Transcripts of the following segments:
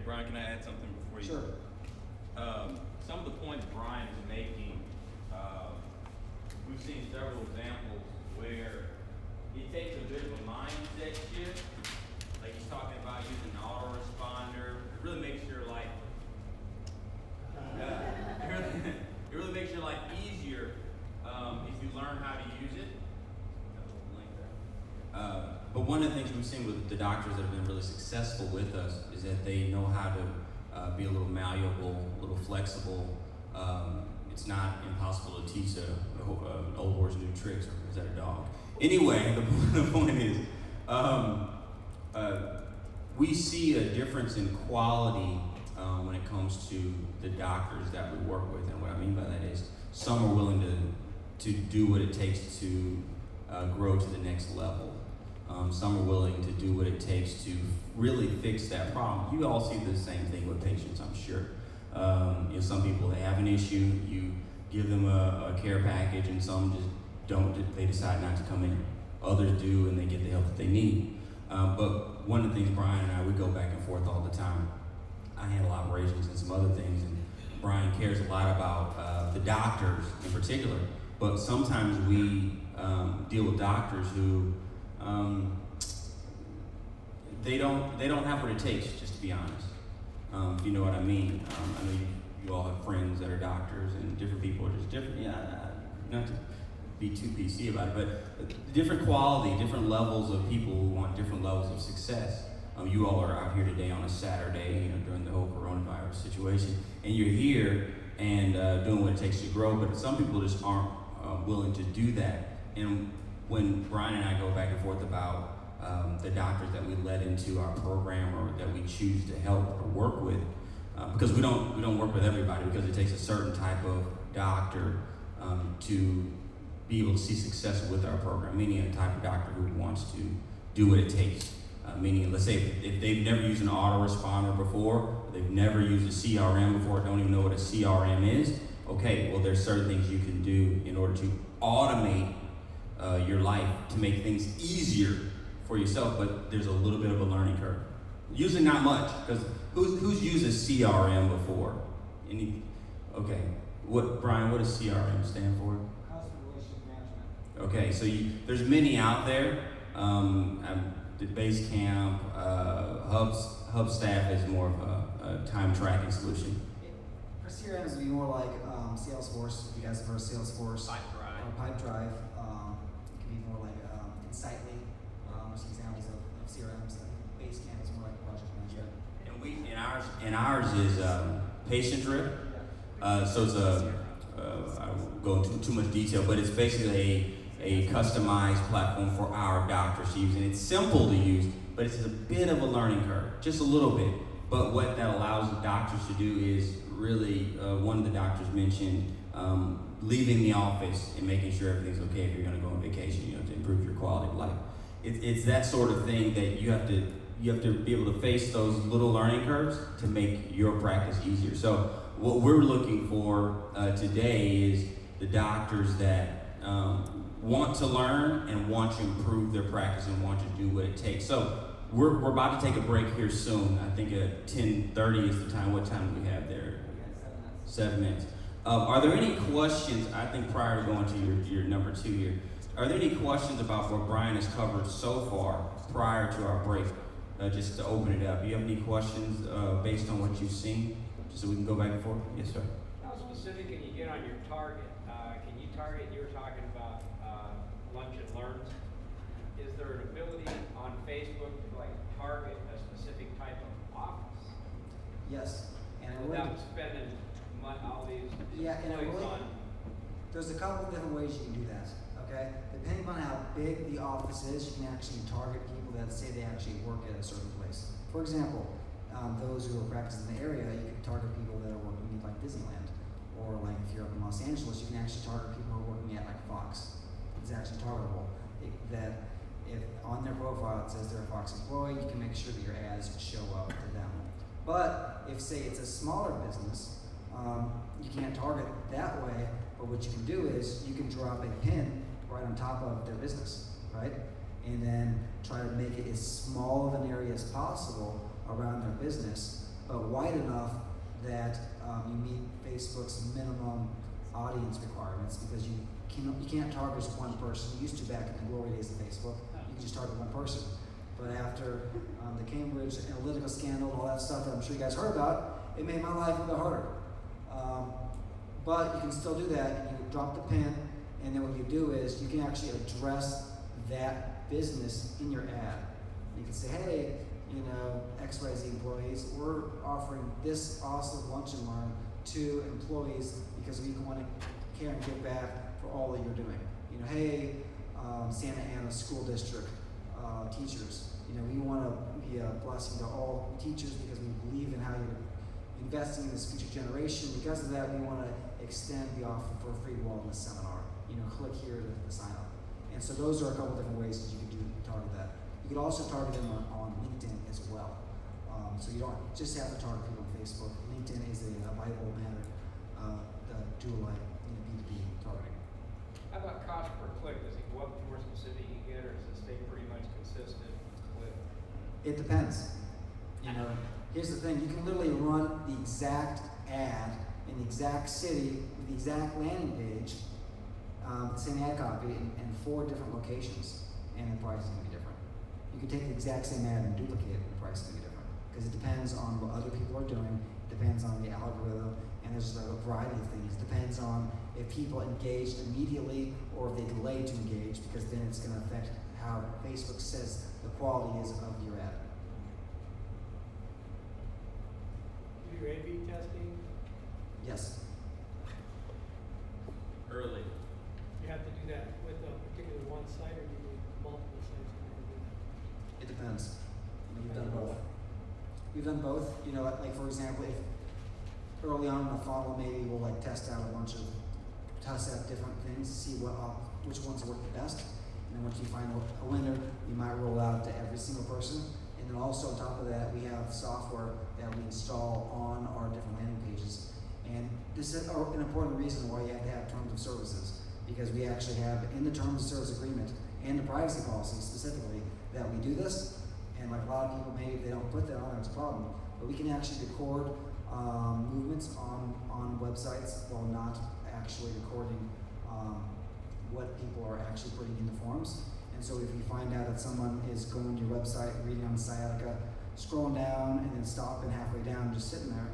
Brian, can I add something before you? Sure. Some of the points Brian is making, we've seen several examples where it takes a bit of a mindset shift. Like he's talking about using an autoresponder. It really makes your life, it really makes your life easier if you learn how to use it. But one of the things we've seen with the doctors that have been really successful with us is that they know how to be a little malleable, a little flexible. It's not impossible to teach an old horse new tricks, or is that a dog? Anyway, the point is, we see a difference in quality when it comes to the doctors that we work with. And what I mean by that is some are willing to do what it takes to grow to the next level. Some are willing to do what it takes to really fix that problem. You all see the same thing with patients, I'm sure. Some people, they have an issue, you give them a care package, and some just don't, they decide not to come in. Others do, and they get the help that they need. But one of the things Brian and I, we go back and forth all the time. I handle operations and some other things, and Brian cares a lot about the doctors in particular. But sometimes we deal with doctors who they don't have what it takes, just to be honest. If you know what I mean. I know you all have friends that are doctors, and different people are just different. Yeah, not to be too PC about it, but different quality, different levels of people who want different levels of success. You all are out here today on a Saturday, during the whole coronavirus situation, and you're here and doing what it takes to grow. But some people just aren't willing to do that. And when Brian and I go back and forth about the doctors that we let into our program or that we choose to help or work with, because we don't work with everybody, because it takes a certain type of doctor to be able to see success with our program, meaning a type of doctor who wants to do what it takes. Meaning, let's say if they've never used an autoresponder before, they've never used a CRM before, don't even know what a CRM is, okay, well, there's certain things you can do in order to automate your life to make things easier for yourself, but there's a little bit of a learning curve. Usually not much, because who's used a CRM before? Okay, Brian, what does CRM stand for? Customer relationship management. Okay, so there's many out there. The Basecamp, Hubstaff is more of a time tracking solution. For CRMs, it would be more like Salesforce. If you guys have heard of Salesforce. Pipedrive. It could be more like Insightly. Some examples of CRMs. Basecamp is more like project management. And ours is patient drip. So it's I won't go into too much detail, but it's basically a customized platform for our doctors to use. And it's simple to use, but it's a bit of a learning curve, just a little bit. But what that allows the doctors to do is really, one of the doctors mentioned leaving the office and making sure everything's okay if you're going to go on vacation, to improve your quality of life. It's that sort of thing that you have to be able to face those little learning curves to make your practice easier. So what we're looking for today is the doctors that want to learn and want to improve their practice and want to do what it takes. So we're about to take a break here soon. I think at 10:30 is the time. What time do we have there? 7 minutes. Are there any questions, I think prior to going to your number 2 here, are there any questions about what Brian has covered so far prior to our break? Just to open it up. Do you have any questions based on what you've seen? Just so we can go back and forth? Yes, sir. How specific can you get on your target? Can you target, you were talking about lunch and learns. Is there an ability on Facebook to target a specific type of office? Yes. And without spending all these clicks on. There's a couple of different ways you can do that. Okay? Depending on how big the office is, you can actually target people that say they actually work at a certain place. For example, those who are practicing in the area, you can target people that are working at Disneyland. Or if you're up in Los Angeles, you can actually target people who are working at Fox. It's actually targetable. That if on their profile it says they're a Fox employee, you can make sure that your ads show up to them. But if, say, it's a smaller business, you can't target that way, but what you can do is you can drop a pin right on top of their business, right? And then try to make it as small of an area as possible around their business but wide enough that you meet Facebook's minimum audience requirements, because you can't target just one person. You used to back in the glory days of Facebook. You could just target one person. But after the Cambridge Analytica scandal and all that stuff that I'm sure you guys heard about, it made my life a bit harder. But you can still do that. You drop the pin, and then what you do is you can actually address that business in your ad. You can say, hey, XYZ employees, we're offering this awesome lunch and learn to employees because we want to care and give back for all that you're doing. Hey, Santa Ana School District teachers, we want to be a blessing to all teachers because we believe in how you're investing in this future generation. Because of that, we want to extend the offer for a free wellness seminar. Click here to sign up. And so those are a couple different ways that you can target that. You could also target them on LinkedIn as well. So you don't just have to target people on Facebook. LinkedIn is a viable manner to do like B2B targeting. How about cost per click? Does it go up the more specific you get, or does it stay pretty much consistent with? It depends. Here's the thing: you can literally run the exact ad in the exact city with the exact landing page, the same ad copy in 4 different locations, and the price is going to be different. You can take the exact same ad and duplicate it, and the price is going to be different because it depends on what other people are doing. It depends on the algorithm, and there's a variety of things. It depends on if people engaged immediately or if they delayed to engage, because then it's going to affect how Facebook says the quality is of your ad. Do your A/B testing? Yes. Early. You have to do that with a particular one site, or do you need multiple sites in order to do that? It depends. We've done both. We've done both. Like for example, if early on in the funnel, maybe we'll test out different things, see which ones work the best. And then once you find a winner, you might roll out to every single person. And then also on top of that, we have software that we install on our different landing pages. And this is an important reason why you have to have terms of services, because we actually have in the terms of service agreement and the privacy policy specifically that we do this. And a lot of people, maybe if they don't put that on there, it's a problem. But we can actually record movements on websites while not actually recording what people are actually putting in the forms. And so if you find out that someone is going to your website, reading on sciatica, scrolling down and then stopping halfway down, just sitting there,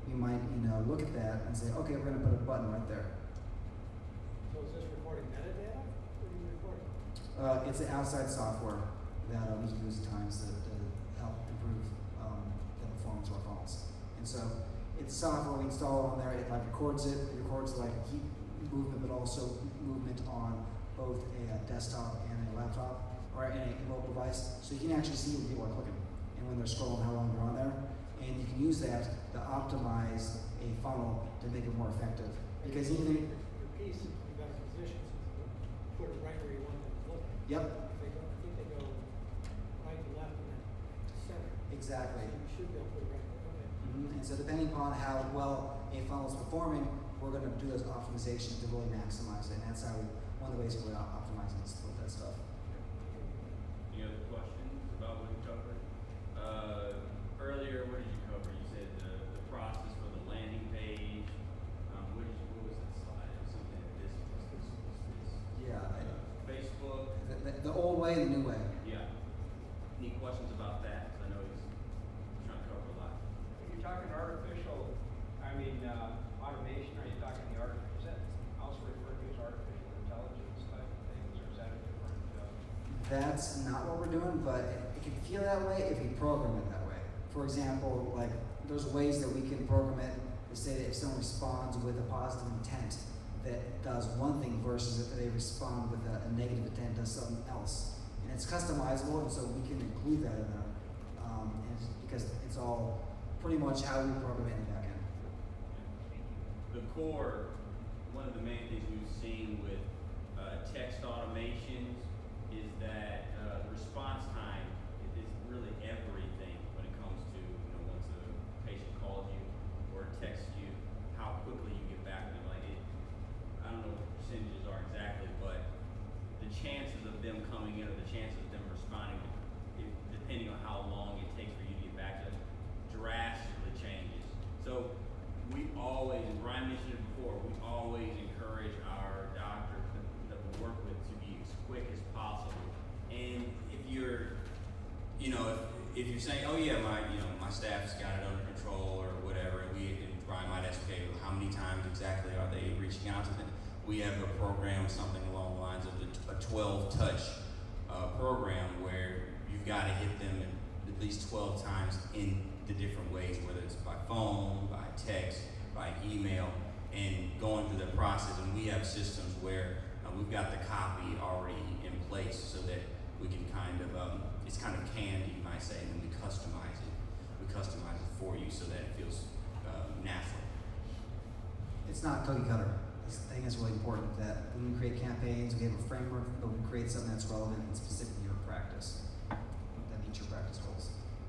we might look at that and say, okay, we're going to put a button right there. So is this recording metadata? What are you recording? It's an outside software that we use at times to help improve the performance of our phones. And so it's software we install on there. It records it. It records heat movement, but also movement on both a desktop and a laptop or in a mobile device. So you can actually see when people are clicking and when they're scrolling, how long they're on there. And you can use that to optimize a funnel to make it more effective. Because even your piece is in better position, so you put it right where you want them to look. Yep. I think they go right to left and then center. Exactly. So you should be able to put it right there. Okay. And so depending upon how well a funnel is performing, we're going to do those optimizations to really maximize it. And that's one of the ways we're optimizing is with that stuff. Any other questions about what you covered? Earlier, what did you cover? You said the process for the landing page. What was that slide? It was something like this. Yeah. Facebook. The old way and the new way. Yeah. Any questions about that? 'Cause I know he's trying to cover a lot. When you're talking automation, are you talking the is that also referred to as artificial intelligence type of things, or is that a different? That's not what we're doing, but it can feel that way if we program it that way. For example, there's ways that we can program it to say that if someone responds with a positive intent, that does one thing versus if they respond with a negative intent, does something else. And it's customizable, and so we can include that in there, because it's all pretty much how we program it in the back end. The core, one of the main things we've seen with text automations is that the response time is really everything when it comes to once a patient calls you or texts you, how quickly you get back to them. I don't know what the percentages are exactly, but the chances of them coming in or the chances of them responding, depending on how long it takes for you to get back to them, drastically my staff's got it under control or whatever. And Brian might ask, okay, well, how many times exactly are they reaching out to them? We have a program, something along the lines of a 12-touch program where you've got to hit them at least 12 times in the different ways, whether it's by phone, by text, by email, and going through the process. And we have systems where we've got the copy already in place so that we can it's kind of canned, you might say, and we customize it. We customize it for you so that it feels natural. It's not cookie cutter. I think it's really important that when we create campaigns, we have a framework, but we create something that's relevant and specific to your practice, that meets your practice goals.